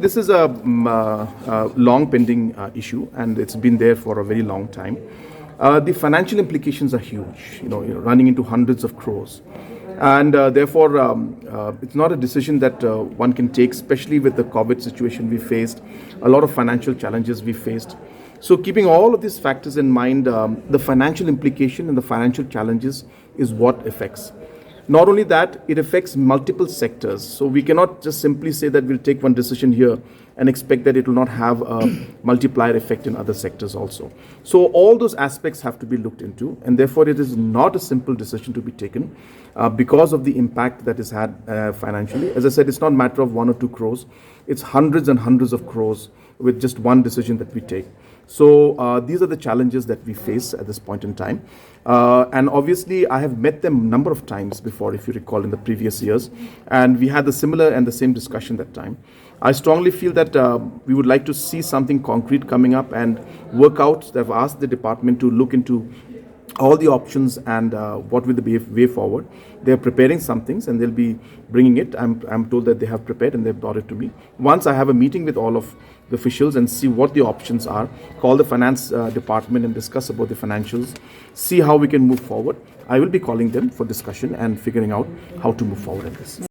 this is a long pending issue, and it's been there for a very long time. The financial implications are huge, running into hundreds of crores. And therefore, it's not a decision that one can take, especially with the COVID situation we faced, a lot of financial challenges we faced. So keeping all of these factors in mind, the financial implication and the financial challenges is what affects. Not only that, it affects multiple sectors. So we cannot just simply say that we'll take one decision here and expect that it will not have a multiplier effect in other sectors also. So all those aspects have to be looked into, and therefore it is not a simple decision to be taken because of the impact that is had financially. As I said, it's not a matter of 1 or 2 crores. It's hundreds and hundreds of crores with just one decision that we take. So these are the challenges that we face at this point in time. And obviously, I have met them a number of times before, if you recall, in the previous years. And we had the similar and the same discussion that time. I strongly feel that we would like to see something concrete coming up and work out. They've asked the department to look into all the options and what will be the way forward. They're preparing some things and they'll be bringing it. I'm told that they have prepared and they've brought it to me. Once I have a meeting with all of the officials and see what the options are, call the finance department and discuss about the financials, see how we can move forward. I will be calling them for discussion and figuring out how to move forward in this.